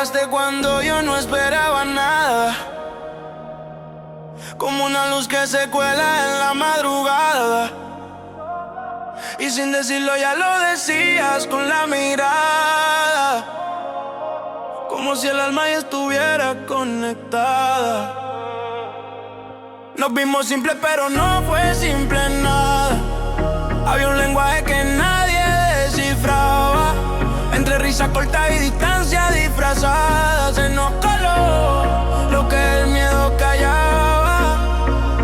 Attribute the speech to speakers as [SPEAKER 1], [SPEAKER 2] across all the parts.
[SPEAKER 1] llegaste cuando yo no esperaba nada, como una luz que se cuela en la madrugada. Y sin decirlo ya lo decías con la mirada, como si el alma ya estuviera conectada. Nos vimos simple pero no fue simple nada. Había un lenguaje que nadie descifraba. Entre risa corta y distancia disfrazada se nos coló lo que el miedo callaba.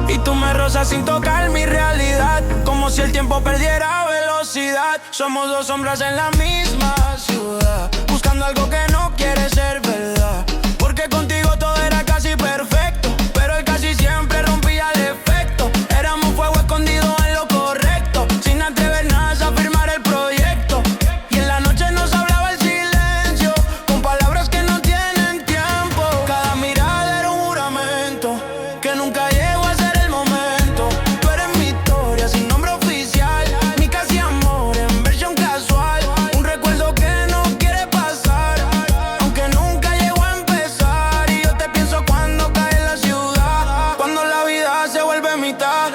[SPEAKER 1] Y tú me rozas sin tocar mi realidad, como si el tiempo perdiera velocidad. Somos dos sombras en la misma ciudad, buscando algo que no quiere ser verdad. Porque contigo todo era casi perfecto, pero el casi siempre rompía el efecto. Éramos fuego escondido en lo correcto, sin atrevernos a firmar el proyecto. Y en la noche nos hablaba el silencio, con palabras que no tienen tiempo. Cada mirada era un juramento que nunca llegó a ser el momento. Tú eres mi historia sin nombre oficial, mi casi amor en versión casual. Un recuerdo que no quiere pasar, aunque nunca llegó a empezar. Y yo te pienso cuando cae la ciudad, cuando la vida se vuelve mitad,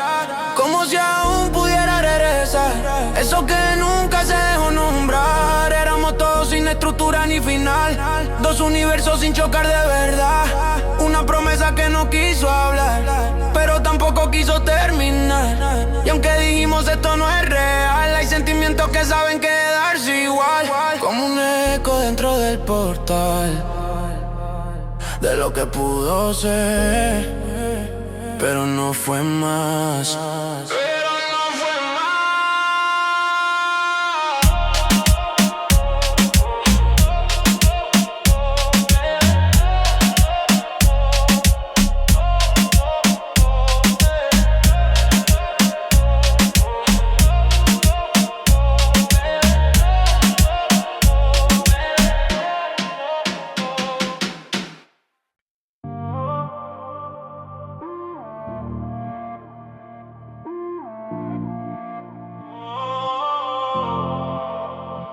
[SPEAKER 1] como si aún pudiera regresar. Eso que nunca se dejó nombrar. Éramos todos sin estructura ni final, dos universos sin chocar de verdad. Una promesa que no quiso hablar, pero tampoco quiso terminar. Y aunque dijimos esto no es real, hay sentimientos que saben quedarse igual, como un eco dentro del portal de lo que pudo ser, pero no fue más.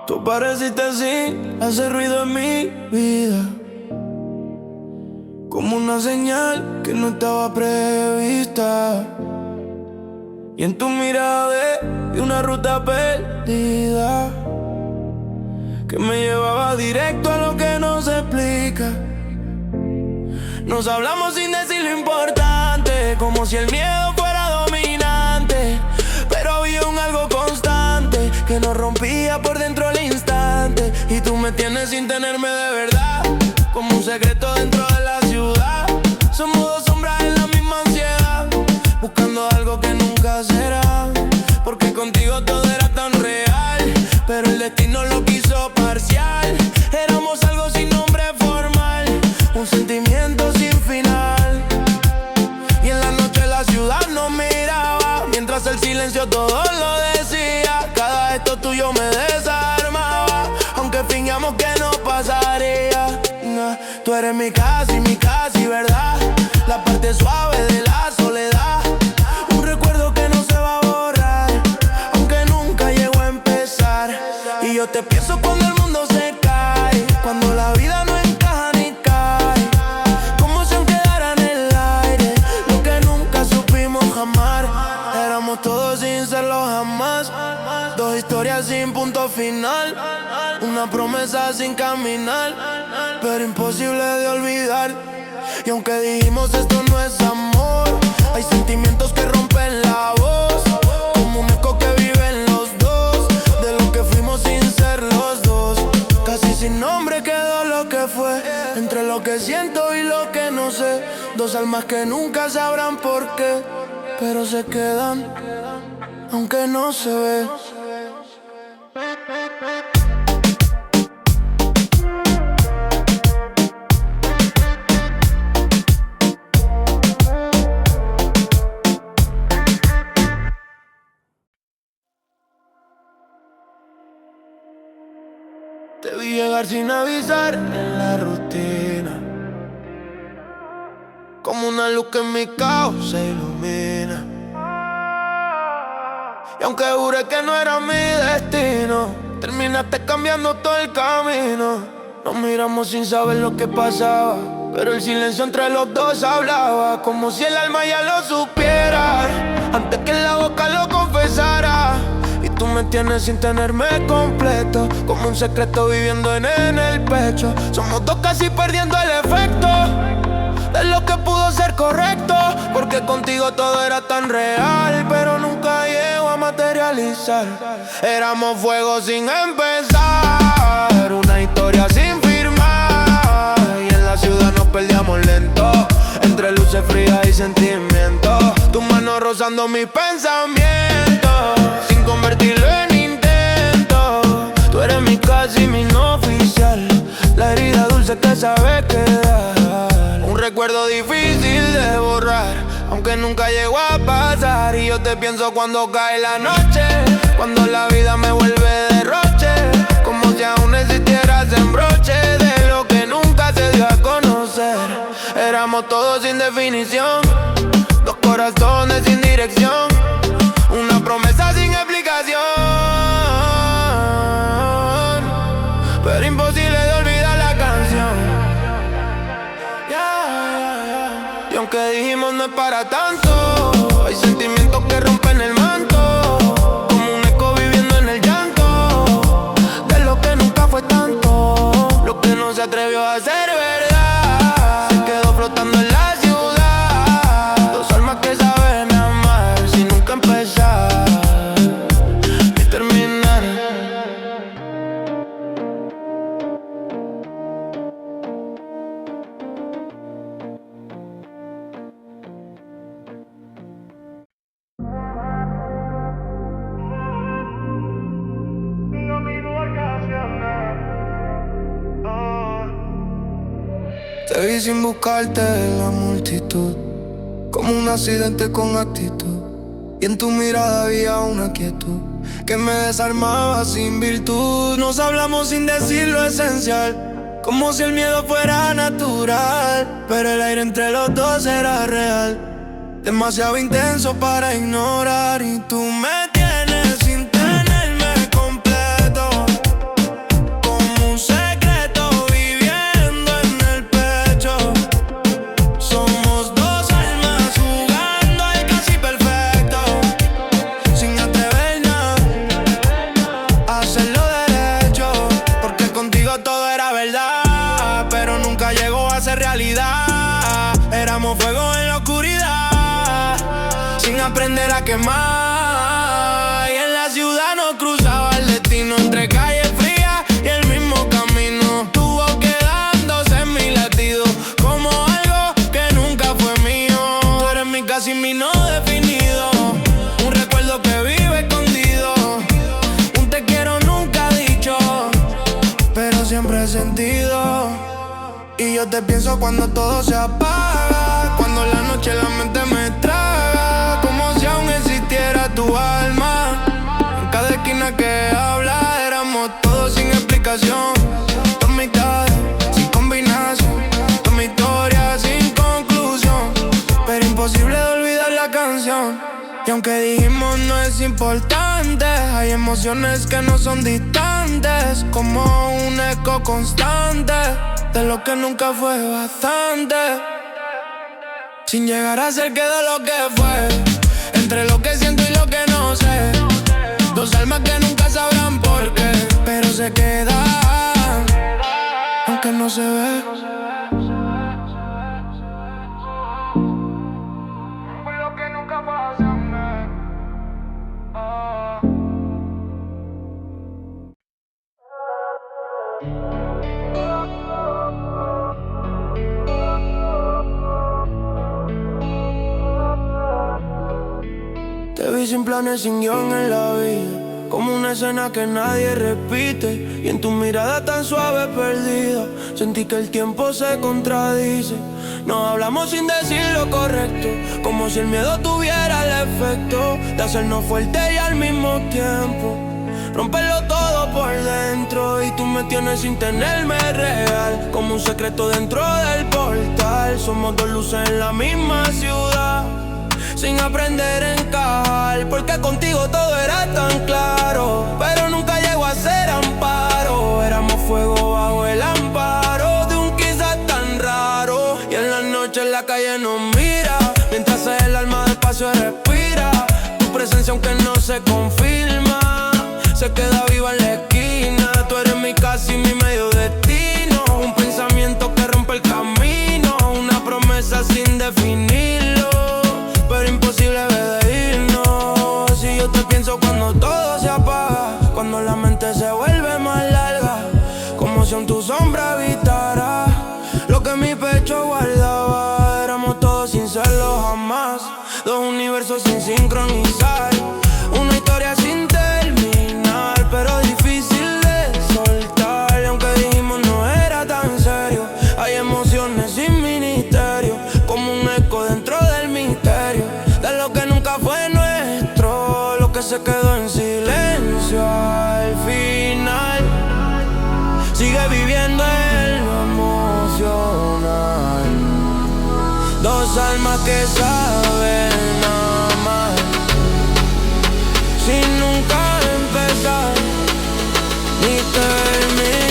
[SPEAKER 1] Tú pareciste así, hacer ruido en mi vida, como una señal que no estaba prevista. Y en tu mirada vi una ruta perdida que me llevaba directo a lo que no se explica. Nos hablamos sin decir lo importante, como si el miedo fuera dominante. Pero había un algo constante que nos rompía por dentro al instante. Y tú me tienes sin tenerme de verdad, como un secreto dentro de la ciudad. Somos dos sombras en la misma ansiedad, buscando algo que nunca será. Porque contigo todo era tan real, pero el destino lo quiso parcial. Éramos algo sin nombre formal, un sentimiento sin final. Y en la noche la ciudad nos miraba, mientras el silencio todo lo decía. Cada gesto tuyo me desarmaba, aunque fingíamos que no pasaría. No, tú eres mi casi, ¿verdad? La parte suave de la soledad, un recuerdo que no se va a borrar, aunque nunca llegó a empezar. Y yo te pienso cuando el mundo se cae, cuando la vida no encaja ni cae, como si aún quedara en el aire lo que nunca supimos jamás. Éramos todos sin serlo jamás, dos historias sin punto final, una promesa sin caminar, pero imposible de olvidar. Y aunque dijimos esto no es amor, hay sentimientos que rompen la voz, como un eco que vive en los dos, de lo que fuimos sin ser los dos. Casi sin nombre quedó lo que fue, entre lo que siento y lo que no sé. Dos almas que nunca sabrán por qué, pero se quedan, aunque no se ve. Te vi llegar sin avisar en la rutina, como una luz que en mi caos se ilumina. Y aunque juré que no era mi destino, terminaste cambiando todo el camino. Nos miramos sin saber lo que pasaba, pero el silencio entre los dos hablaba, como si el alma ya lo supiera, antes que la boca lo confesara. Y tú me tienes sin tenerme completo, como un secreto viviendo en el pecho. Somos dos casi perdiendo el efecto de lo que pudo ser correcto, porque contigo todo era tan real, pero nunca llegó a materializar. Éramos fuego sin empezar, una historia sin firmar, y en la ciudad nos perdíamos lento, entre luces frías y sentimientos. Tu mano rozando mis pensamientos, sin convertirlo en intento. Tú eres mi casi, mi no oficial, la herida dulce que sabe quedar. Un recuerdo difícil de borrar, aunque nunca llegó a pasar. Y yo te pienso cuando cae la noche, cuando la vida me vuelve derroche, como si aún existieras en broche de lo que nunca se dio a conocer. Éramos todos sin definición, dos corazones sin dirección, una promesa sin explicación, pero imposible de olvidar la canción. Y aunque dijimos no es para tanto, hay sentimientos que rompen el manto, como un eco viviendo en el llanto, de lo que nunca fue tanto, lo que no se atrevió a ser verdad, se quedó flotando en la ciudad. Dos almas que saben amar sin nunca empezar ni terminar. Te vi sin buscarte en la multitud, como un accidente con actitud, y en tu mirada había una quietud que me desarmaba sin virtud. Nos hablamos sin decir lo esencial, como si el miedo fuera natural, pero el aire entre los dos era real, demasiado intenso para ignorar. Y tú me tienes sin tenerme completo, como un secreto viviendo en el pecho. Somos dos almas jugando al casi perfecto, sin atrevernos a hacerlo derecho, porque contigo todo era verdad, pero nunca llegó a ser realidad. Éramos fuego en la oscuridad, sin aprender a quemar, y en la ciudad nos cruzaba el destino, entre calles frías y el mismo camino. Estuvo quedándose en mi latido, como algo que nunca fue mío. Tú eres mi casi, mi no definido, un recuerdo que vive escondido, un te quiero nunca dicho, pero siempre he sentido. Y yo te pienso cuando todo se apaga, cuando la noche la mente me traga, como si aún existiera tu alma. En cada esquina que habla, éramos todos sin explicación, dos mitades sin combinación, toda mi historia sin conclusión, pero imposible de olvidar la canción. Y aunque dijimos no es importante, hay emociones que no son distantes, como un eco constante de lo que nunca fue bastante, sin llegar a ser que de lo que fue, entre lo que siento y lo que no sé. Dos almas que nunca sabrán por qué, pero se quedan, aunque no se ve. Fue lo que nunca pasó. Te vi sin planes, sin guión en la vida, como una escena que nadie repite, y en tu mirada tan suave perdida, sentí que el tiempo se contradice. Nos hablamos sin decir lo correcto, como si el miedo tuviera el efecto de hacernos fuertes y al mismo tiempo romperlo todo por dentro. Y tú me tienes sin tenerme real, como un secreto dentro del portal. Somos dos luces en la misma ciudad, sin aprender a encajar, porque contigo todo era tan claro, pero nunca llegó a ser amparo. Éramos fuego bajo el amparo, se respira. Tu presencia aunque no se confirma, se queda viva en la esquina. Tú eres mi casi, mi medio destino. Un pensamiento que rompe el camino. Una promesa sin definirlo, pero imposible de irnos. Si yo te pienso cuando todo se apaga, cuando la mente se vuelve más larga, como si en tu sombra habitara lo que mi pecho guardaba. Éramos todos sin serlo jamás, dos universos sin sincronizar, una historia sin terminar, pero difícil de soltar. Y aunque dijimos no era tan serio, hay emociones sin ministerio, como un eco dentro del misterio de lo que nunca fue nuestro, lo que se quedó en silencio al final. Sigue viviendo en lo emocional, dos almas que saben amar sin nunca empezar ni terminar.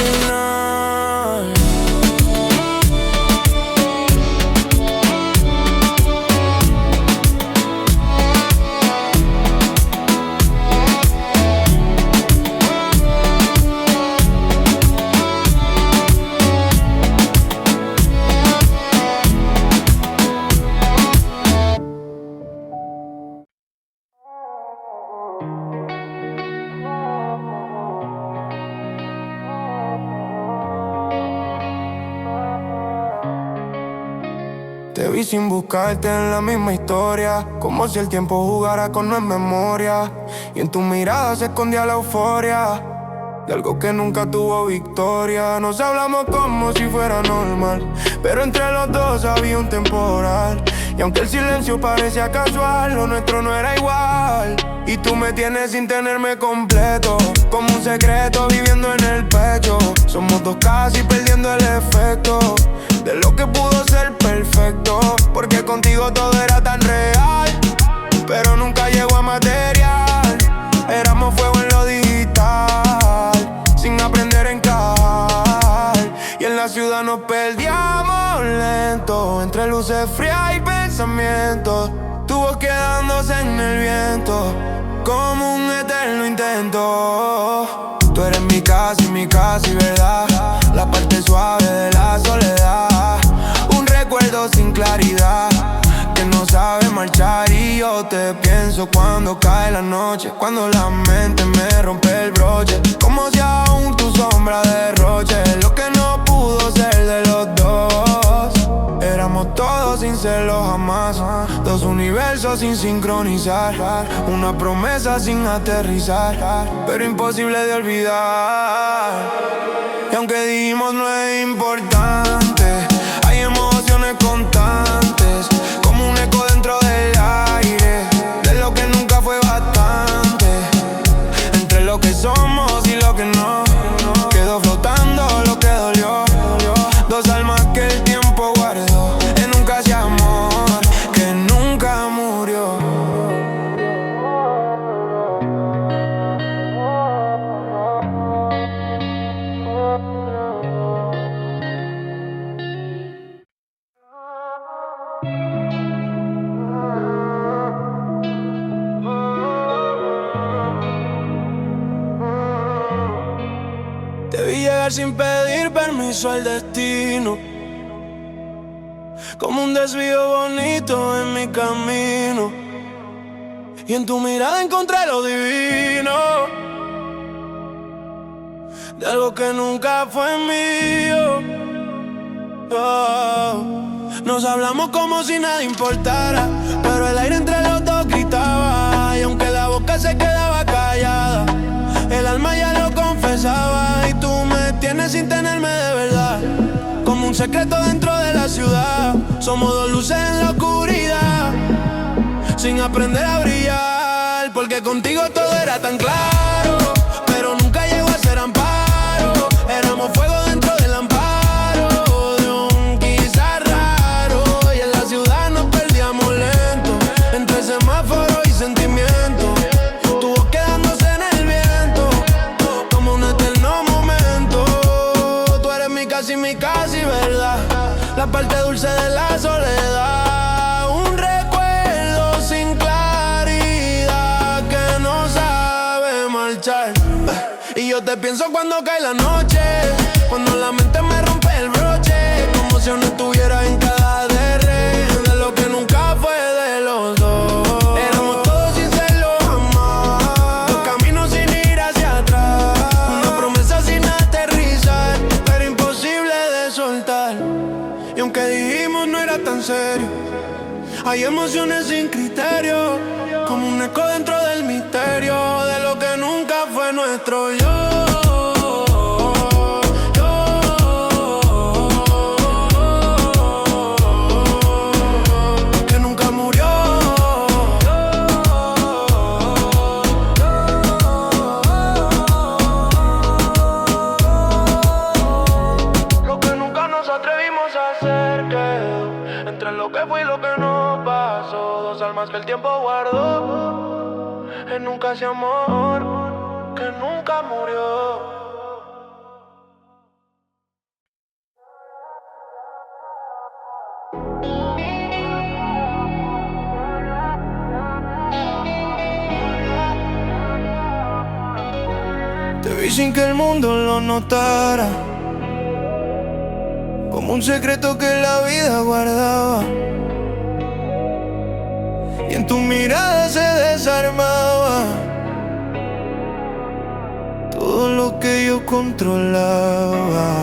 [SPEAKER 1] Te vi sin buscarte en la misma historia, como si el tiempo jugara con nuestra memoria. Y en tu mirada se escondía la euforia de algo que nunca tuvo victoria. Nos hablamos como si fuera normal, pero entre los dos había un temporal. Y aunque el silencio parecía casual, lo nuestro no era igual. Y tú me tienes sin tenerme completo, como un secreto viviendo en el pecho. Somos dos casi perdiendo el efecto de lo que pudo ser perfecto, porque contigo todo era tan real, pero nunca llegó a material. Éramos fuego en lo digital, sin aprender a encajar. Y en la ciudad nos perdíamos lento, entre luces frías y pensamientos. Tu voz quedándose en el viento, como un eterno intento. Tú eres mi casi, verdad, la parte suave de la soledad. Un recuerdo sin claridad, que no sabe marchar. Y yo te pienso cuando cae la noche, cuando la mente me rompe el broche, como si aún tu sombra derroche lo que no pudo ser de los dos. Éramos todos sin serlo jamás, dos universos sin sincronizar, una promesa sin aterrizar, pero imposible de olvidar. Y aunque dijimos no es importante, hay emociones constantes, como un eco dentro del aire, de lo que nunca fue bastante. Entre lo que somos y lo que no, quedó flotando lo que dolió. Dos almas que el tiempo guardó en un casi amor que nunca murió. Te vi llegar sin pedir permiso al destino, como un desvío bonito en mi camino. Y en tu mirada encontré lo divino, de algo que nunca fue mío. Oh. Nos hablamos como si nada importara, pero el aire entre los dos gritaba. Y aunque la boca se quedaba callada, el alma ya lo confesaba. Y tú me tienes sin tenerme de verdad, como un secreto dentro de la ciudad. Somos dos luces en la oscuridad, sin aprender a brillar, porque contigo todo era tan claro, pero nunca llegó a ser amparo. Éramos fuego dentro del amparo de un quizás raro. Y en la ciudad nos perdíamos lento, entre semáforos y sentimientos. Tu voz quedándose en el viento, como un eterno momento. Tú eres mi casi, verdad, la parte dulce de la soledad. Un recuerdo sin marchar. Y yo te pienso cuando cae la noche, cuando la mente me rompe el broche, como si aún estuviera en cada de lo que nunca fue de los dos. Éramos todos sin serlo jamás, dos caminos sin ir hacia atrás, una promesa sin aterrizar, pero imposible de soltar. Y aunque dijimos no era tan serio, hay emociones sin criterio, como un eco dentro del misterio de lo que nunca fue nuestro yo. Que nunca murió. Lo que nunca nos atrevimos a hacer quedó entre lo que fue y lo que no pasó. Dos almas que el tiempo guardó en un casi amor que nunca murió. Te vi sin que el mundo lo notara, como un secreto que la vida guardaba. Y en tu mirada se desarmaba todo lo que yo controlaba.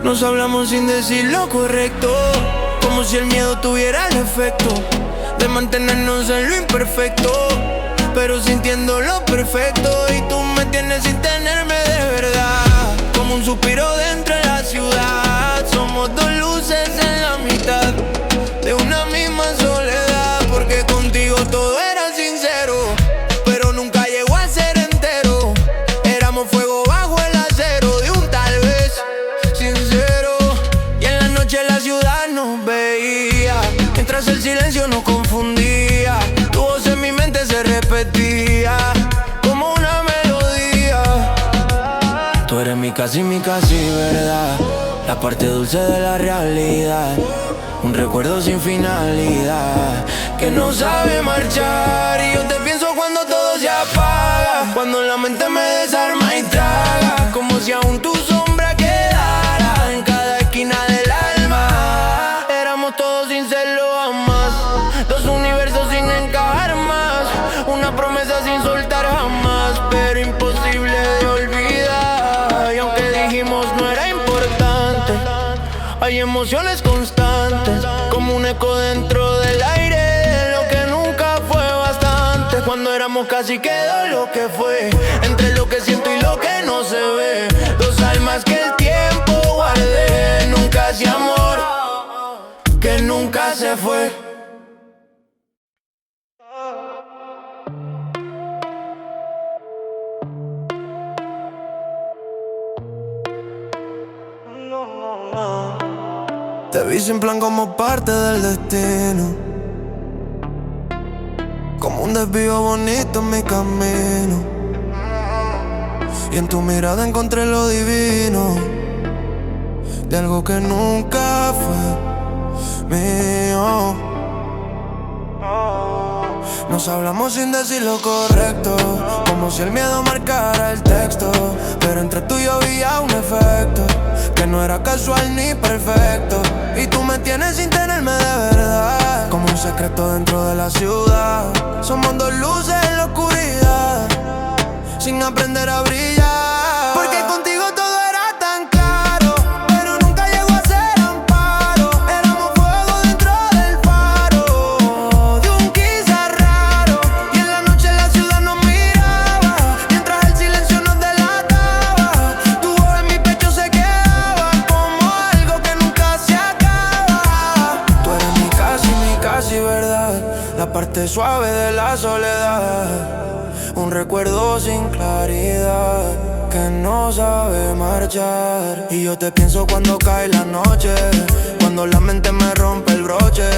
[SPEAKER 1] Nos hablamos sin decir lo correcto, como si el miedo tuviera el efecto de mantenernos en lo imperfecto, pero sintiendo lo perfecto. Y tú me tienes sin tenerme de verdad, como un suspiro dentro de la ciudad. Somos dos luces en la mitad de una misma soledad, porque contigo todo era sincero, pero nunca llegó a ser entero. Éramos fuego bajo el acero de un tal vez sincero. Y en la noche la ciudad nos veía, mientras el silencio nos confundía. Tu voz en mi mente se repetía como una melodía. Tú eres mi casi verdad, la parte dulce de la realidad, un recuerdo sin finalidad que no sabe marchar. Y yo te pienso cuando todo se apaga, cuando la mente me desarma y traga, como si aún tu sombra quedara en cada esquina del alma. Éramos todos sin serlo jamás, dos universos sin encajar más, una promesa sin soltar jamás, pero imposible de olvidar. Y aunque dijimos no era importante, hay emociones constantes, como un eco dentro del aire de lo que nunca fue bastante. Cuando éramos casi quedó lo que fue, entre lo que siento y lo que no se ve. Dos almas que el tiempo guardé, nunca ese amor que nunca se fue. Te vi sin plan como parte del destino, como un desvío bonito en mi camino. Y en tu mirada encontré lo divino de algo que nunca fue mío. Nos hablamos sin decir lo correcto, como si el miedo marcara el texto, pero entre tú y yo había un efecto que no era casual ni perfecto. Y tú me tienes sin tenerme de verdad, como un secreto dentro de la ciudad. Somos dos luces en la oscuridad, sin aprender a brillar, porque contigo todo era tan claro, pero nunca llegó a ser amparo. Éramos fuego dentro del faro de un quizá raro, y en la noche la ciudad nos miraba, mientras el silencio nos delataba. Tu voz en mi pecho se quedaba como algo que nunca se acaba. Tú eres mi casi verdad, la parte suave de la soledad, un recuerdo sin claridad que no sabe marchar. Y yo te pienso cuando cae la noche, cuando la mente me rompe el broche,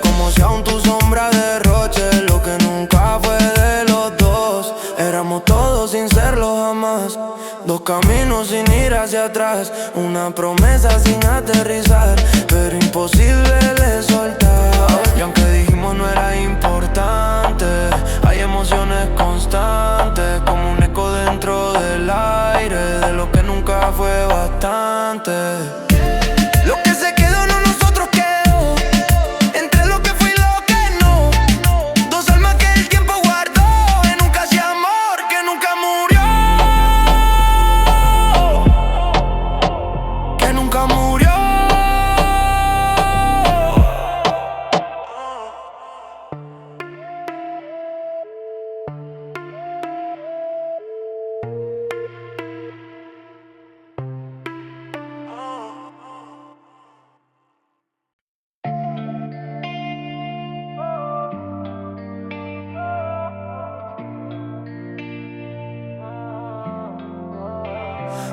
[SPEAKER 1] como si aún tu sombra derroche lo que nunca fue de los dos. Éramos todos sin serlo jamás, dos caminos sin ir hacia atrás, una promesa sin aterrizar, pero imposible de soltar. Y aunque dijimos no era importante, hay emociones constantes, bastante. Lo que se quedó no nosotros quedó, entre lo que fue y lo que no. Dos almas que el tiempo guardó en un casi amor que nunca murió. Que nunca murió.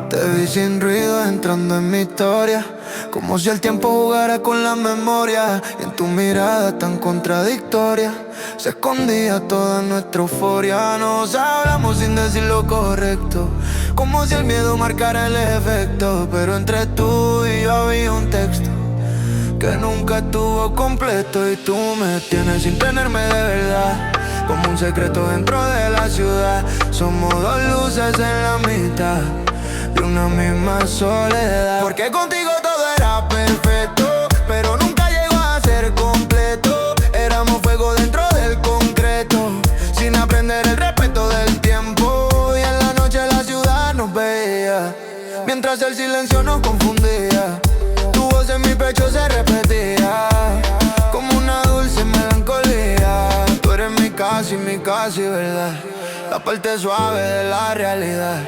[SPEAKER 2] Te vi sin ruido entrando en mi historia, como si el tiempo jugara con la memoria. Y en tu mirada tan contradictoria se escondía toda nuestra euforia. Nos hablamos sin decir lo correcto, como si el miedo marcara el efecto. Pero entre tú y yo había un texto que nunca estuvo completo. Y tú me tienes sin tenerme de verdad, como un secreto dentro de la ciudad. Somos dos luces en la mitad de una misma soledad. Porque contigo todo era perfecto, pero nunca llegó a ser completo. Éramos fuego dentro del concreto, sin aprender el respeto del tiempo. Y en la noche la ciudad nos veía, mientras el silencio nos confundía. Tu voz en mi pecho se repetía, como una dulce melancolía. Tú eres mi casi verdad, la parte suave de la realidad.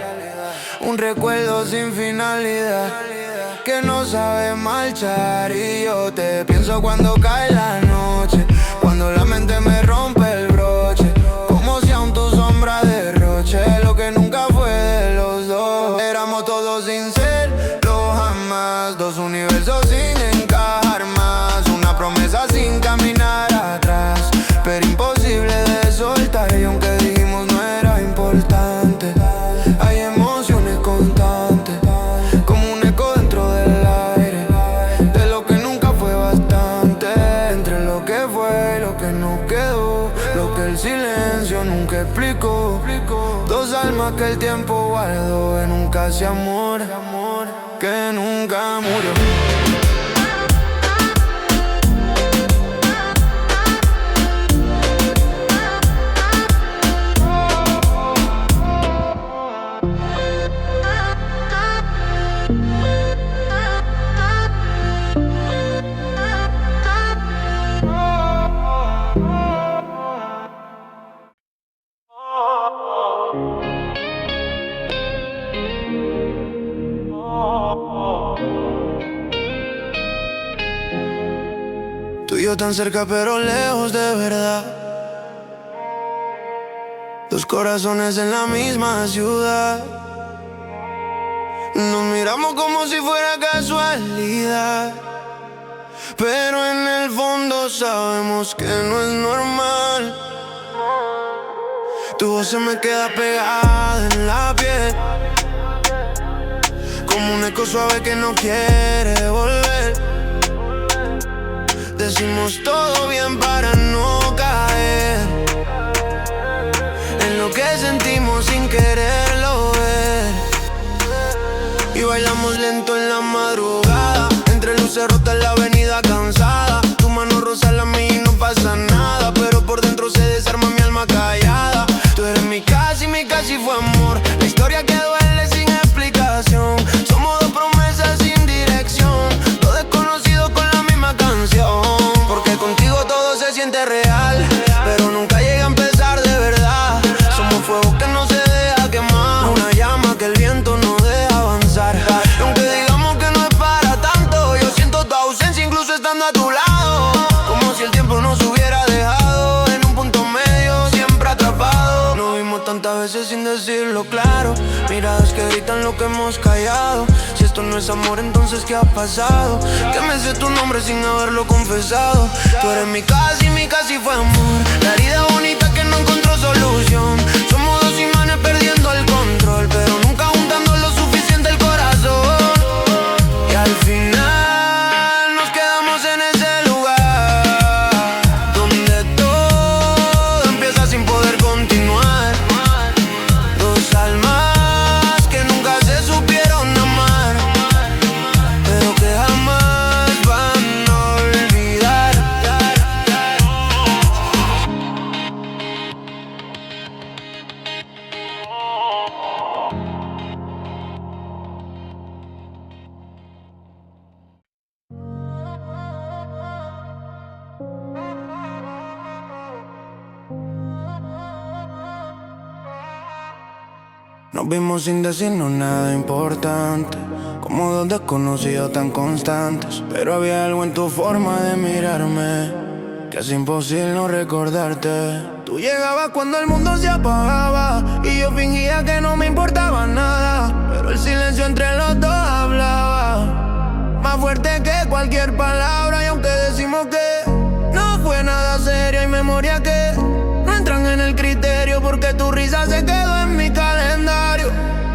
[SPEAKER 2] Un recuerdo sin finalidad que no sabe marchar. Y yo te pienso cuando cae la noche, cuando la mente me rompe el broche, como si aún tu sombra derroche lo que nunca fue de los dos. Éramos todos sin serlo jamás, dos universos sin encajar más, una promesa sin caminar atrás, pero imposible de soltar. Y aunque dijimos no era importante, hay emociones constantes, como un eco dentro del aire, de lo que nunca fue bastante. Entre lo que fue y lo que nos quedó, lo que el silencio nunca explicó. Dos almas que el tiempo guardó en un casi amor que nunca murió. Tú y yo tan cerca pero lejos de verdad, dos corazones en la misma ciudad. Nos miramos como si fuera casualidad, pero en el fondo sabemos que no es normal. Tu voz se me queda pegada en la piel, como un eco suave que no quiere volver. Decimos todo bien para no caer en lo que sentimos sin quererlo ver. Y bailamos lento en la madrugada, entre luces rotas en la avenida cansada. Tu mano roza la mía y no pasa nada, pero por dentro se desarma mi alma callada. Tú eres mi casi fue amor, la historia que duele sin explicación. Somos dos promesas sin dirección, dos desconocidos con la misma canción. Porque contigo todo se siente real, pero nunca llega a empezar de verdad. Somos fuego que no se deja quemar, una llama que el viento no deja avanzar. Y aunque digamos que no es para tanto, yo siento tu ausencia incluso estando a tu lado, como si el tiempo nos hubiera dejado en un punto medio, siempre atrapado. Nos vimos tantas veces sin decirlo claro, miradas que gritan lo que hemos callado. Si esto no es amor, entonces ¿qué ha pasado? Que me sé tu nombre sin haberlo confesado. Tú eres mi casi fue amor, la herida bonita que no encontró solución. Somos dos imanes perdiendo el control, pero nunca juntando lo suficiente el corazón. Y al final nos quedamos en ese lugar donde todo empieza sin poder continuar. Dos almas que nunca se supieron amar,
[SPEAKER 1] Nos vimos sin decirnos nada importante, como dos desconocidos tan constantes. Pero había algo en tu forma de mirarme que es imposible no recordarte. Tú llegabas cuando el mundo se apagaba y yo fingía que no me importaba nada, pero el silencio entre los dos hablaba más fuerte que cualquier palabra. Y aunque decimos que no fue nada serio, hay memorias que no entran en el criterio, porque tu risa se quedó en mi calendario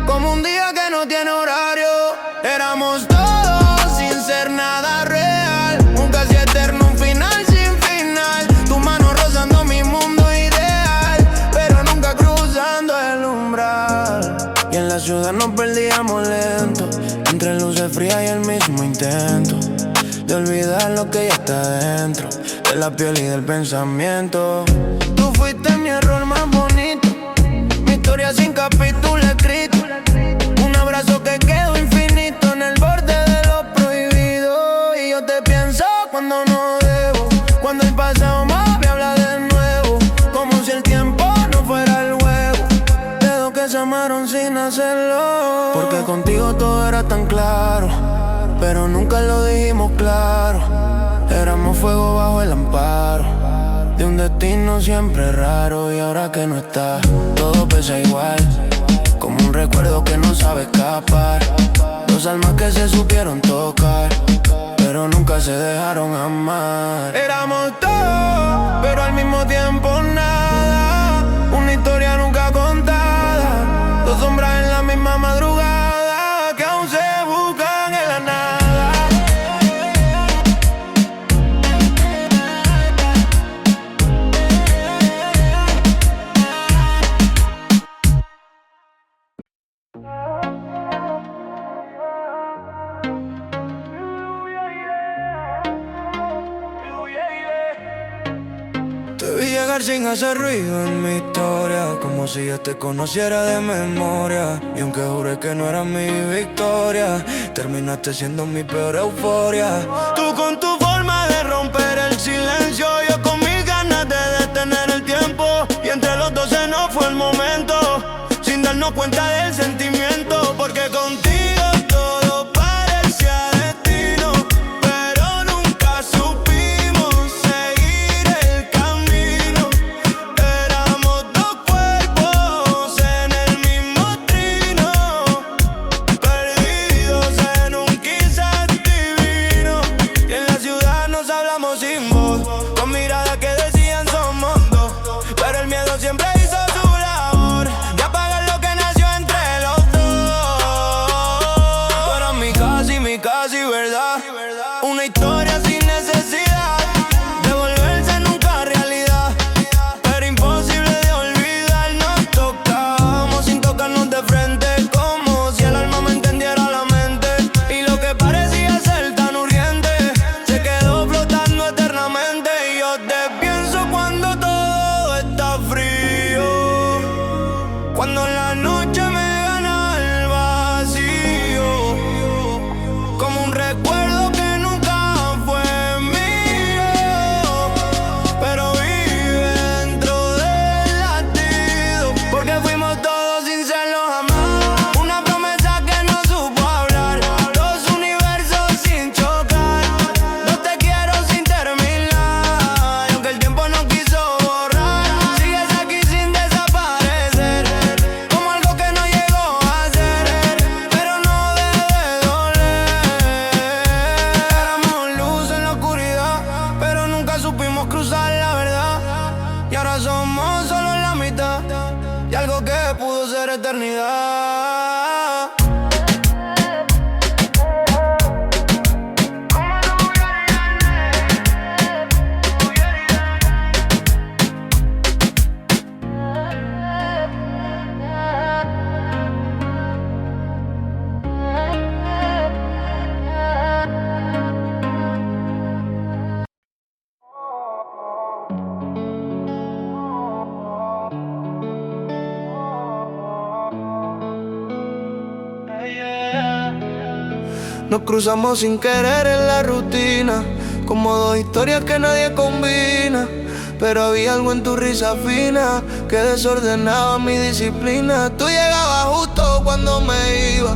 [SPEAKER 1] como un día que no tiene horario. Éramos todos sin ser nada real, un casi eterno, un final sin final. Tu mano rozando mi mundo ideal, pero nunca cruzando el umbral. Y en la ciudad nos perdíamos lento, entre luces frías y el mismo intento de olvidar lo que ya está dentro de la piel y del pensamiento. Tú fuiste mi error más bonito, mi historia sin capítulo escrito, un abrazo que quedó infinito en el borde de lo prohibido. Y yo te pienso cuando no debo, cuando el pasado me habla de nuevo, como si el tiempo no fuera el juego, dedos que se amaron sin hacerlo. Porque contigo todo era tan claro, pero nunca lo dijimos claro. Éramos fuego bajo el amparo de un destino siempre raro. Y ahora que no estás, todo pesa igual, como un recuerdo que no sabe escapar. Dos almas que se supieron tocar, pero nunca se dejaron amar. Éramos todo, pero al mismo tiempo nada, una historia nunca contada, dos sombras en la misma madrugada que aún se buscan en la nada. Te vi llegar sin hacer ruido en mi historia, como si ya te conociera de memoria. Y aunque juré que no era mi victoria, terminaste siendo mi peor euforia. Tú con tu forma de romper el silencio, yo con mis ganas de detener el tiempo. Y entre los dos se nos fue el momento, sin darnos cuenta del sentimiento. Porque contigo todo parecía destino, pero nunca supimos seguir el camino. Éramos dos cuerpos en el mismo trino, perdidos en un quizás divino. Y en la ciudad nos hablamos sin voz, con miradas que decían somos dos, pero el miedo siempre hizo su labor de apagar lo que nació entre los dos. Tú eras mi casi verdad, una historia sin necesidad de volverse nunca realidad, pero imposible de olvidar. Nos tocábamos sin tocarnos de frente, como si el alma me entendiera la mente. Y lo que parecía ser tan urgente se quedó flotando eternamente. Y yo te pienso cuando todo está frío, cuando la noche me gana el vacío, como un recuerdo que nunca fue mío, pero vive dentro del latido. Porque fuimos todos sin serlo jamás, una promesa que no supo hablar, dos universos sin chocar, dos te quiero sin terminar. Y aunque el tiempo no quiso borrar, sigues aquí sin desaparecer, como algo que no llegó a ser, pero no debe doler. Éramos luz en la oscuridad, pero nunca supimos cruzar la verdad. Y ahora somos solo la mitad de algo que pudo ser eternidad. Nos cruzamos sin querer en la rutina, como dos historias que nadie combina.
[SPEAKER 2] pero había algo en tu risa fina que desordenaba mi disciplina. Tú llegabas justo cuando me iba,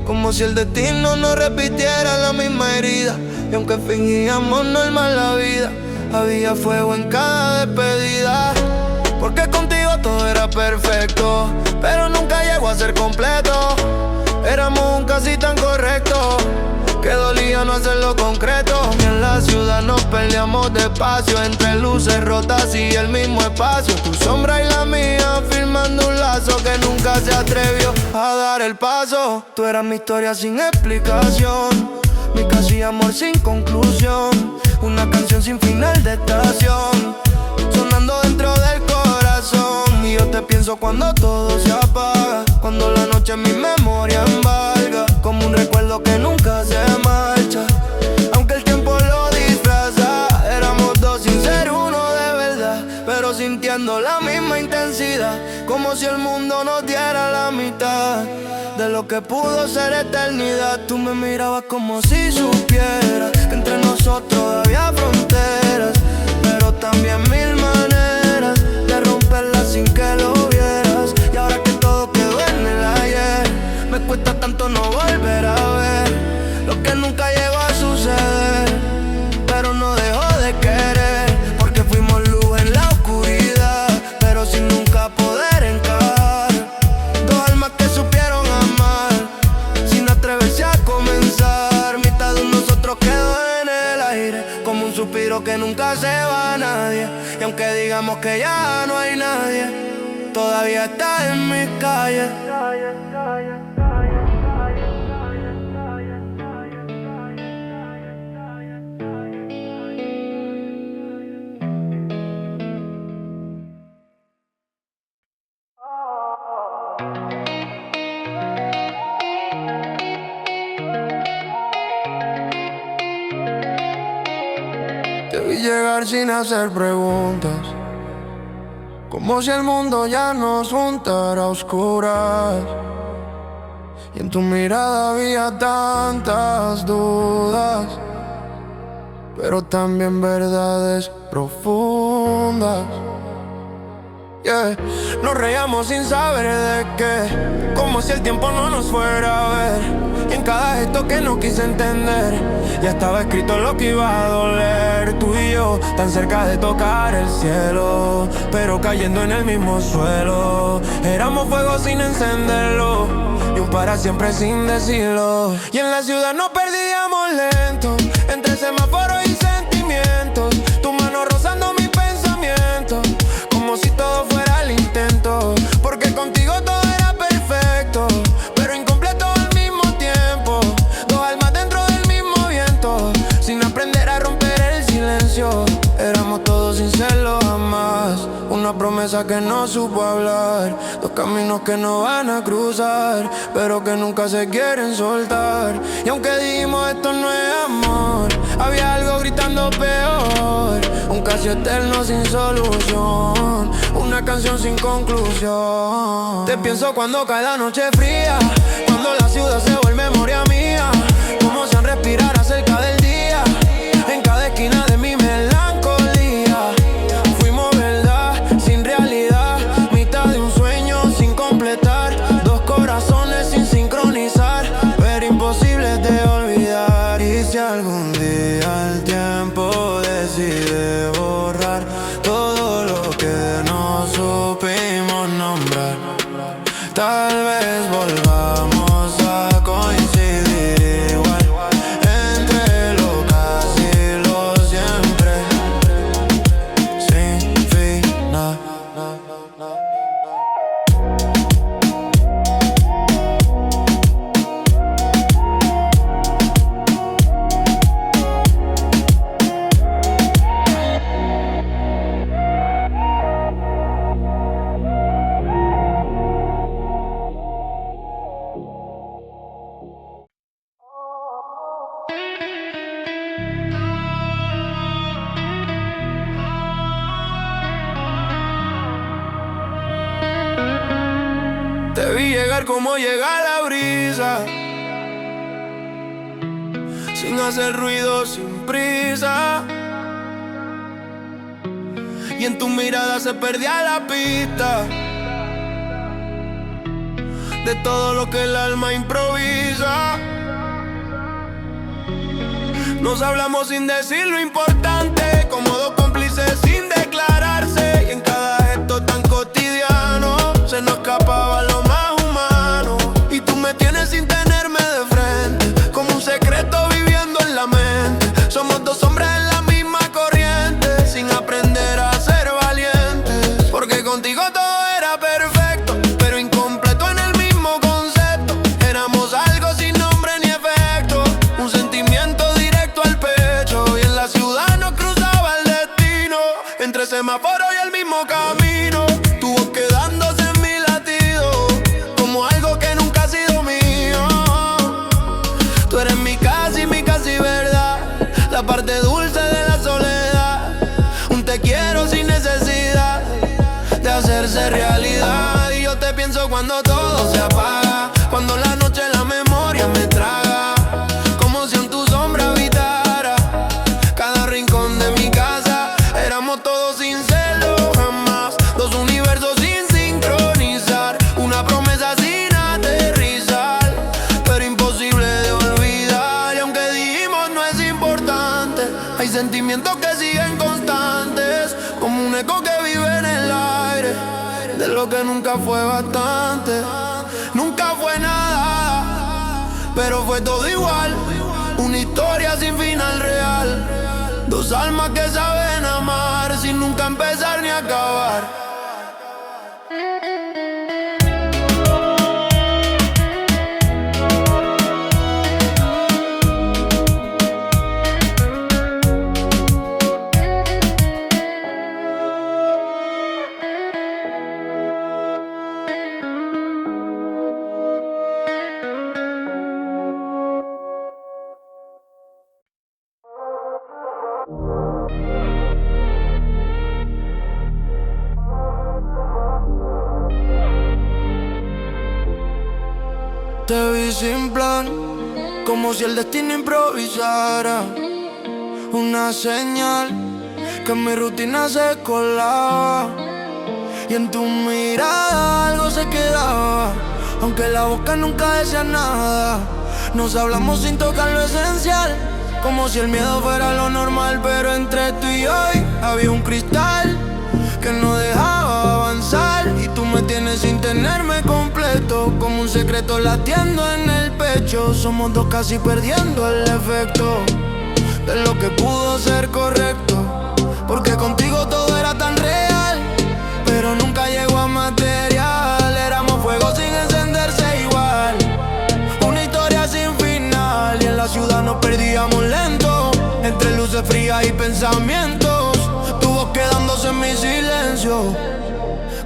[SPEAKER 2] como si el destino no repitiera la misma herida. Y aunque fingíamos normal la vida, había fuego en cada despedida. Porque contigo todo era perfecto, pero nunca llegó a ser completo. Éramos un casi tan correcto que dolía no hacerlo concreto. Y en la ciudad nos peleamos despacio, entre luces rotas y el mismo espacio. Tu sombra y la mía firmando un lazo que nunca se atrevió a dar el paso. Tú eras mi historia sin explicación, mi casi amor sin conclusión, una canción sin final de estación, sonando dentro del corazón. Y yo te pienso cuando todo se apaga, cuando la noche en mi memoria embarga, como un recuerdo que nunca se marcha, aunque el tiempo lo disfraza. Éramos dos sin ser uno de verdad, pero sintiendo la misma intensidad, como si el mundo nos diera la mitad de lo que pudo ser eternidad. Tú me mirabas como si supieras que entre nosotros había fronteras, pero también mil maneras de romperlas sin que lo vieras. Y ahora que todo quedó en el ayer, me cuesta tanto no volver a ver lo que nunca llegó a suceder, pero no dejó de querer, porque fuimos luz en la oscuridad, pero sin nunca poder encajar. Dos almas que supieron amar sin atreverse a comenzar. Mitad de nosotros quedó en el aire, como un suspiro que nunca se va a nadie. Y aunque digamos que ya no hay nadie, todavía está en mis calles. Te vi llegar sin hacer preguntas, como si el mundo ya nos juntara a oscuras. Y en tu mirada había tantas dudas, pero también verdades profundas. Yeah. Nos reíamos sin saber de qué, como si el tiempo no nos fuera a ver. Y en cada gesto que no quise entender, ya estaba escrito lo que iba a doler. Tú y yo, tan cerca de tocar el cielo, pero cayendo en el mismo suelo. Éramos fuego sin encenderlo, y un para siempre sin decirlo. Y en la ciudad nos perdíamos lento, entre semáforos y sentimientos. Tu mano rozando mis pensamientos, como si todo fuera el intento. Porque contigo todo era perfecto, pero incompleto al mismo tiempo. Dos almas dentro del mismo viento, sin aprender a romper el silencio. Éramos todos sin serlo jamás, una promesa que no supo hablar. Dos caminos que no van a cruzar, pero que nunca se quieren soltar. Y aunque dijimos esto no es amor, había algo gritando peor, un casi eterno sin solución, una canción sin conclusión. Te pienso cuando cae la noche fría, cuando la ciudad se vuelve memoria mía, como si respirar acerca del día, en cada esquina de mi melancolía. Fuimos verdad sin realidad, mitad de un sueño sin completar, dos corazones sin sincronizar, pero imposibles de olvidar. Y si algún día el tiempo decide borrar todo lo que no supimos nombrar, tal vez volvamos a coincidir igual, entre lo casi y lo siempre, sin final. Te vi llegar como llega la brisa, sin hacer ruido, sin prisa.
[SPEAKER 1] y en tu mirada se perdía la pista de todo lo que el alma improvisa. Nos hablamos sin decir lo importante, como dos cómplices sin declararse, y en cada gesto tan cotidiano se nos escapaba lo más humano. Y tú me tienes sin tenerme de frente, como un secreto viviendo en la mente. Somos dos hombres en la misma corriente, sin aprender a ser valientes, porque contigo todo era perfecto, pero incompleto en el mismo concepto. Éramos algo sin nombre ni efecto, un sentimiento directo al pecho, y en la ciudad nos cruzaba el destino, entre semáforo y el mismo camino. Tu voz quedándose en mi latido, como algo que nunca ha sido mío. Tú eres mi casi verdad, la parte dulce de la soledad. Un te quiero sin necesidad de hacerse realidad. Y yo te pienso cuando todo se apaga, cuando la noche la memoria me traga, como si en tu sombra habitara cada rincón de mi casa. Éramos todos sinceros, jamás dos universos sin sincronizar, una promesa sin aterrizar, pero imposible de olvidar. Y aunque dijimos no es importante, hay sentimientos que siguen constantes, como un eco que vive en el aire, de lo que nunca fue bastante. Nunca fue nada, pero fue todo igual, una historia sin final real. Dos almas que saben amar sin nunca empezar ni acabar. Te vi sin plan, como si el destino improvisara una señal que en mi rutina se colaba, y en tu mirada algo se quedaba, aunque la boca nunca decía nada. Nos hablamos sin tocar lo esencial, como si el miedo fuera lo normal, pero entre tú y yo había un cristal que no dejaba avanzar. Y tú me tienes sin tenerme completo, como un secreto latiendo en el pecho. Somos dos casi perdiendo el efecto de lo que pudo ser correcto, porque contigo todo era tan real, pero nunca llegó a material. Éramos fuego sin encenderse igual, una historia sin final, y en la ciudad nos perdíamos lento, entre luces frías y pensamientos. Tu voz quedándose en mi silencio,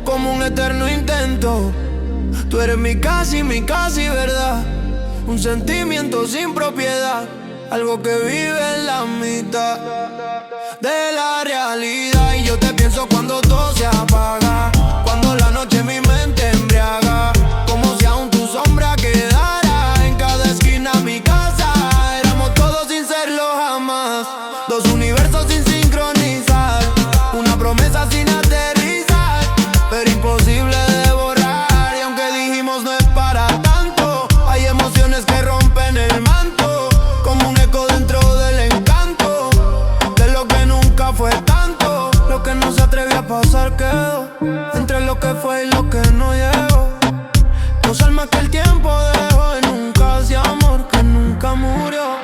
[SPEAKER 1] como un eterno intento. Tú eres mi casi verdad, un sentimiento sin propiedad, algo que vive en la mitad de la realidad. Y yo te pienso cuando todo se apaga, cuando la noche mi mente embriaga, como si aún tu sombra quedara en cada esquina de mi casa. Éramos todos sin serlo jamás, dos universos sin sincronizar, una promesa sin aterrizar, pero imposible de borrar. Y aunque dijimos no es para tanto, hay emociones que rompen el manto, como un eco dentro del encanto de lo que nunca fue tanto. Lo que no se atrevió a pasar quedó entre lo que fue y lo que no llegó. Dos almas que el tiempo dejó en un casi amor que nunca murió.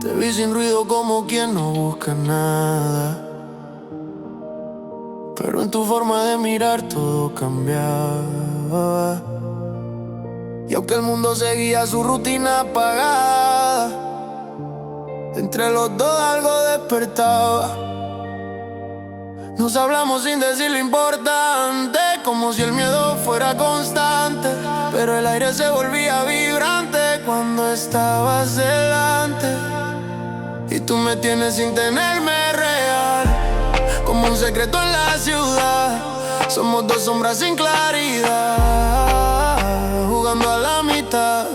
[SPEAKER 1] Te vi sin ruido como quien no busca nada, pero en tu forma de mirar todo cambiaba. Y aunque el mundo seguía su rutina apagada, entre los dos algo despertaba. Nos hablamos sin decir lo importante, como si el miedo fuera constante, pero el aire se volvía vibrante cuando estabas delante. Y tú me tienes sin tenerme real, como un secreto en la ciudad,
[SPEAKER 2] Somos dos sombras sin claridad, jugando a la mitad.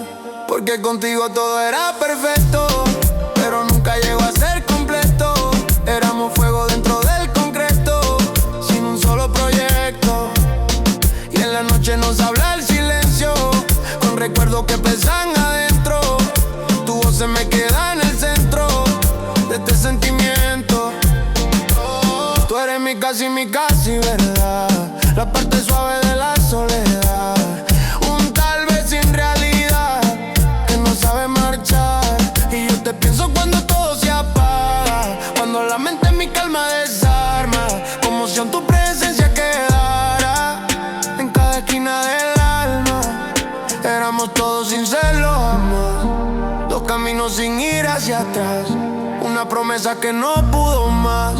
[SPEAKER 2] Porque contigo todo era perfecto, pero nunca llegó a ser completo. Éramos fuego dentro del concreto, sin un solo proyecto. Y en la noche nos habla el silencio, con recuerdos que pesan adentro. Tu voz se me queda en el centro de este sentimiento. Tú eres mi casi, verdad, la parte suave de la soledad. Un tal vez sin realidad, que no sabe marchar. Y yo te pienso cuando todo se apaga, cuando la mente en mi calma desarma. Como si en tu presencia quedara en cada esquina del alma. Éramos todos sin serlo jamás, dos caminos sin ir hacia atrás. Una promesa que no pudo más,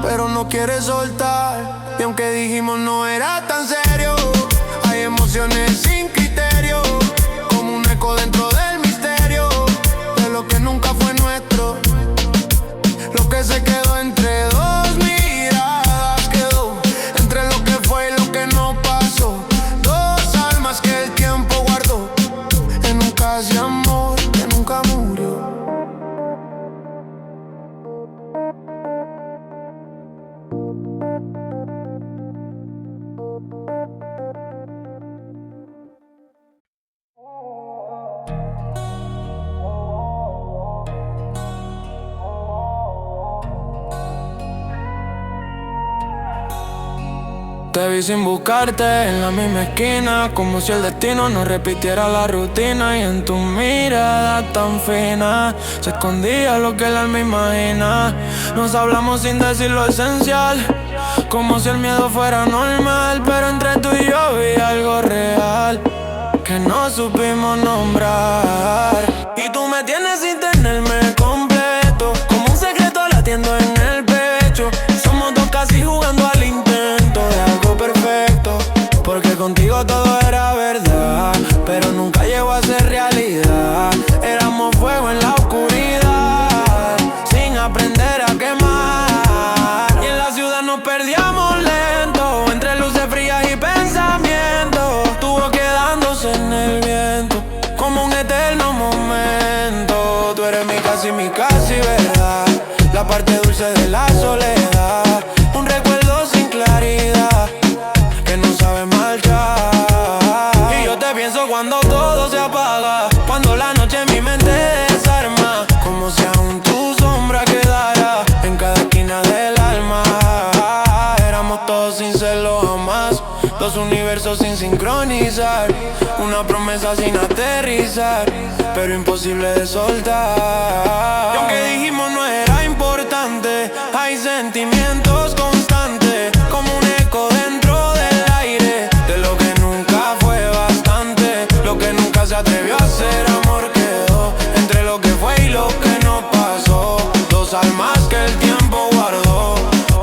[SPEAKER 2] pero no quiere soltar. Y aunque dijimos no era tan serio, hay emociones sin criterio, como un eco dentro del misterio de lo que nunca fue nuestro. Lo que se quedó entre dos miradas quedó entre lo que fue y lo que no pasó. Dos almas que el tiempo guardó en un casi amor que nunca murió.
[SPEAKER 1] Te vi sin buscarte en la misma esquina, como si el destino no repitiera la rutina. Y en tu mirada tan fina se escondía lo que el alma imagina. Nos hablamos sin decir lo esencial, como si el miedo fuera normal. Pero entre tú y yo vi algo real que no supimos nombrar. Y tú me tienes sin tenerme completo, como un secreto latiendo en el pecho. Somos dos casi jugando al intento de algo perfecto, porque contigo todo era verdad, pero nunca llegó a ser realidad. Éramos fuego en la oscuridad, sin aprender a quemar. Y en la ciudad nos perdíamos lento, entre luces frías y pensamientos. Estuvo quedándose en el viento, como un eterno momento. Tú eres mi casi verdad, la parte dulce de la soledad. Un recuerdo sin claridad, que no sabe marchar. Y yo te pienso cuando todo se apaga, cuando la noche en mi mente desarma. Como si aún tu sombra quedara en cada esquina del alma. Éramos todos sin serlo jamás, dos universos sin sincronizar. Una promesa sin aterrizar, pero imposible de soltar. Y aunque dijimos no era importante, hay sentimientos constantes, como un eco dentro del aire de lo que nunca fue bastante. Lo que nunca se atrevió a ser amor quedó entre lo que fue y lo que no pasó. Dos almas que el tiempo guardó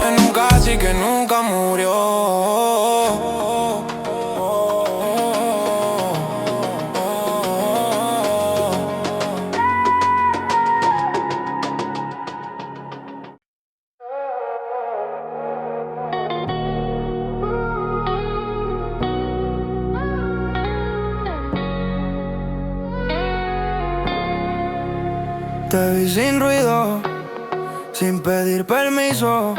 [SPEAKER 1] en un casi que nunca murió.
[SPEAKER 2] Te vi sin ruido, sin pedir permiso,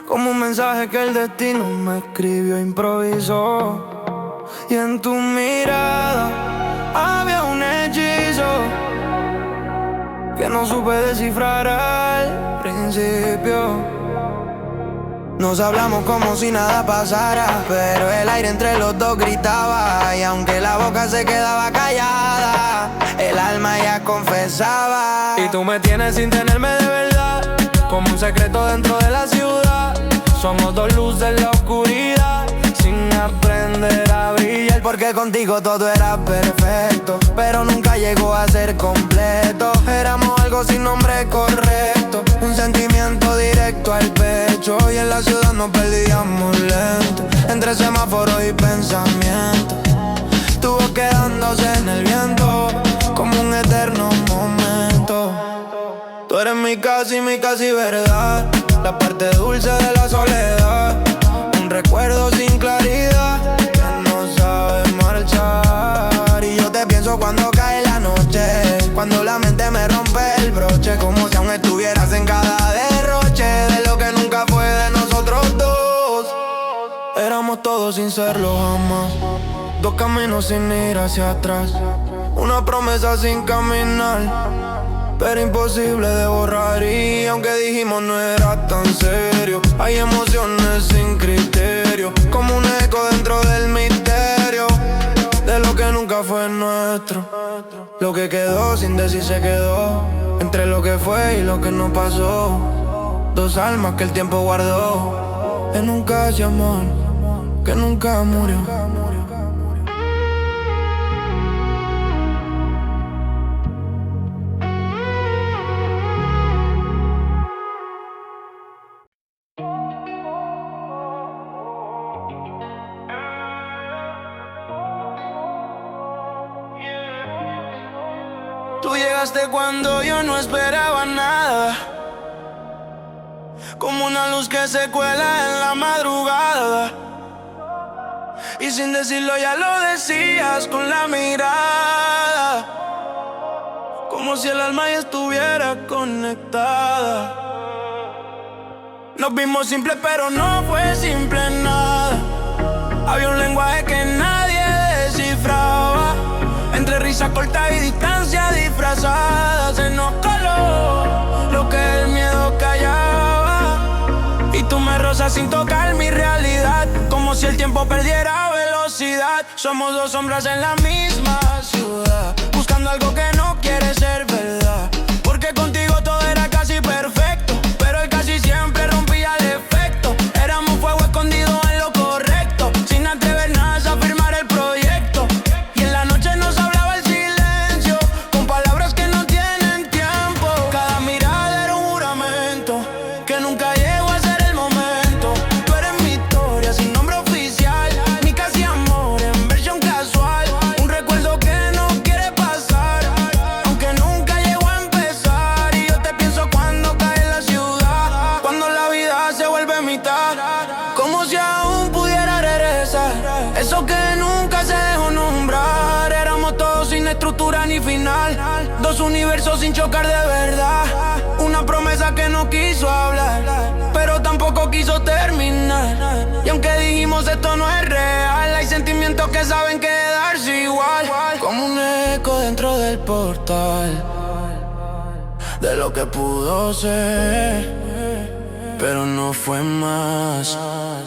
[SPEAKER 2] como un mensaje que el destino me escribió improvisó. Y en tu mirada había un hechizo que no supe descifrar al principio. Nos hablamos como si nada pasara, pero el aire entre los dos gritaba. Y aunque la boca se quedaba callada, el alma ya confesaba. Y tú me tienes sin tenerme de verdad, como un secreto dentro de la ciudad. Somos dos luces en la oscuridad, sin aprender a brillar. Porque contigo todo era perfecto, pero nunca llegó a ser completo. Éramos algo sin nombre correcto, un sentimiento directo al pecho. Y en la ciudad nos perdíamos lento, entre semáforos y pensamientos. Estuvo quedándose en el viento, como un eterno momento. Tú eres mi casi verdad, la parte dulce de la soledad. Un recuerdo todo sin serlo jamás. Dos caminos sin ir hacia atrás, una promesa sin caminar, pero imposible de borrar. Y aunque dijimos no era tan serio, hay emociones sin criterio, como un eco dentro del misterio de lo que nunca fue nuestro. Lo que quedó sin decir se quedó, entre lo que fue y lo que no pasó. Dos almas que el tiempo guardó en un casi amor que nunca murió. Tú llegaste cuando yo no esperaba nada, como una luz que se cuela en la madrugada. Y sin decirlo ya lo decías con la mirada, como si el alma ya estuviera conectada. Nos vimos simple pero no fue simple nada. Había un lenguaje que nadie descifraba, entre risa corta y distancia disfrazada. Se nos coló lo que el miedo callaba, y tú me rozas sin tocar mi realidad, como si el tiempo perdiera velocidad. Somos dos sombras en la misma ciudad, buscando algo que no quiere ser verdad, porque contigo todo era casi perfecto, pero el casi siempre rompía el efecto. Éramos fuego escondido en lo correcto, sin atrevernos a firmar el proyecto. Y en la noche nos hablaba el silencio, con palabras que no tienen tiempo. Cada mirada era un juramento que nunca llegó a ser el momento. Tú eres mi historia sin nombre oficial, mi casi amor en versión casual, un recuerdo que no quiere pasar, aunque nunca llegó a empezar. Y yo te pienso cuando cae en la ciudad, cuando la vida se vuelve mitad, como si aún pudiera regresar, eso que nunca se dejó nombrar. Éramos todos sin estructura ni final, dos universos sin chocar de verdad, una promesa que no quiso hablar, pero tampoco quiso terminar. Y aunque dijimos esto no es real, hay sentimientos que saben quedarse igual, como un eco dentro del portal de lo que pudo ser, pero no fue más.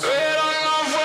[SPEAKER 2] Pero no fue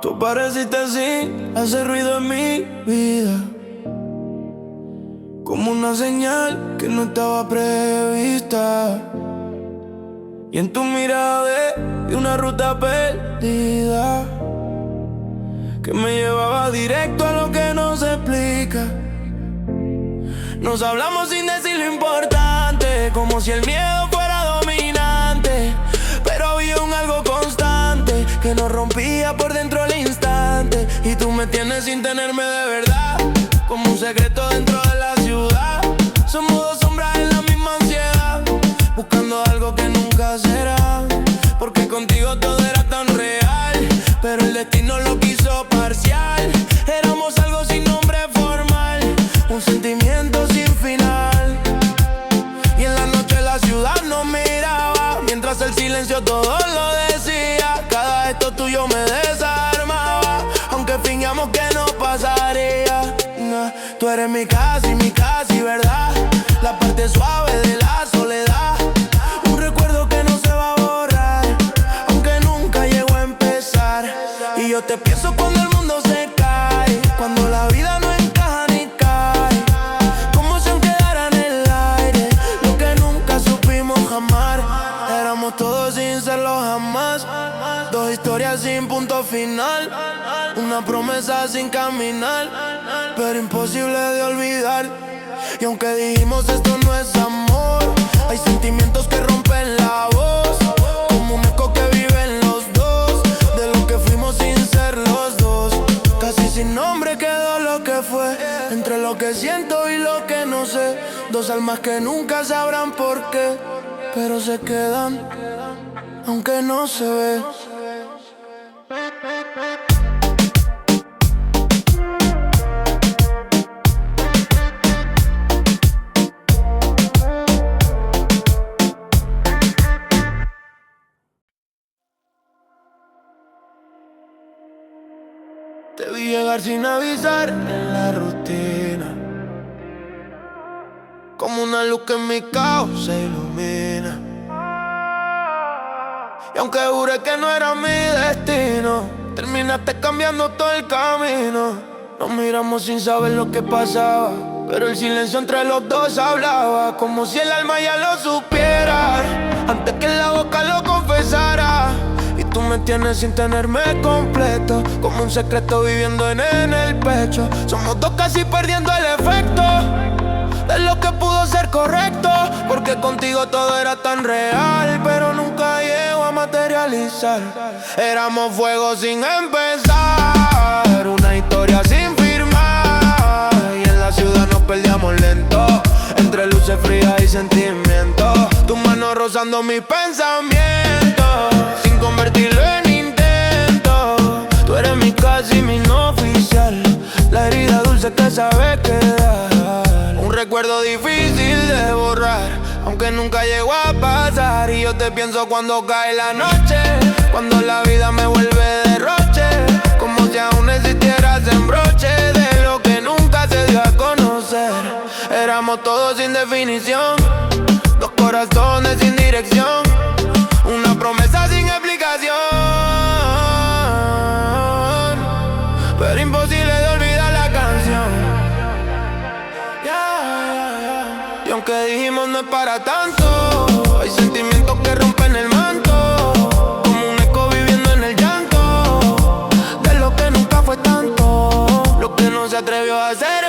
[SPEAKER 2] Tú apareciste así, hace ruido en mi vida, como una señal que no estaba prevista. Y en tu mirada vi una ruta perdida, que me llevaba directo a lo que no se explica. Nos hablamos sin decir lo importante, como si el miedo fuera dominante, pero había un algo constante que nos rompía por dentro al instante. Y tú me tienes sin tenerme de verdad, como un secreto dentro de la ciudad. Somos dos sombras en la misma ansiedad, buscando algo que nunca será, porque contigo todo era tan real, pero el destino lo quiso parcial. Éramos algo sin nombre formal, un sentimiento sin final. Y en la noche la ciudad nos miraba, mientras el silencio todo lo decía. Cada gesto tuyo me desarmaba, aunque fingíamos que no pasaría. No, tú eres mi casi verdad, la parte suave de la soledad, un recuerdo que no se va a borrar, aunque nunca llegó a empezar. Y yo te pienso cuando el mundo se cae, cuando la vida no encaja ni cae, como si aún quedara en el aire lo que nunca supimos jamás. Éramos todos sin serlo jamás, dos historias sin punto final, una promesa sin caminar, pero imposible de olvidar. Y aunque dijimos esto no es amor, hay sentimientos que rompen la voz, como un eco que vive en
[SPEAKER 1] entre lo que siento y lo que no sé. Dos almas que nunca sabrán por qué, pero se quedan, aunque no se ve. Te vi llegar sin avisar en la rutina, como una luz que en mi caos se ilumina. Y aunque juré que no era mi destino, terminaste cambiando todo el camino. Nos miramos sin saber lo que pasaba, pero el silencio entre los dos hablaba, como si el alma ya lo supiera, antes que la boca lo confesara. Y tú me tienes sin tenerme completo, como un secreto viviendo en el pecho. Somos dos casi perdiendo el efecto de lo que pudo ser correcto, porque contigo todo era tan real, pero nunca llegó a materializar. Éramos fuego sin empezar, una historia sin firmar, y en la ciudad nos perdíamos lento, entre luces frías y sentimientos. Tus manos rozando mis pensamientos, sin convertirlo en intento. Tú eres mi casi, mi no oficial, la herida dulce que sabe quedar. Un recuerdo difícil de borrar, aunque nunca llegó a pasar. Y yo te pienso cuando cae la noche, cuando la vida me vuelve derroche, como si aún existieras en broche de lo que nunca se dio a conocer. Éramos todos sin definición, dos corazones sin dirección, una promesa sin explicación, pero imposible de olvidar la canción. Y aunque dijimos no es para tanto, hay sentimientos que rompen el manto, como un eco viviendo en el llanto, de lo que nunca fue tanto, lo que no se atrevió a hacer.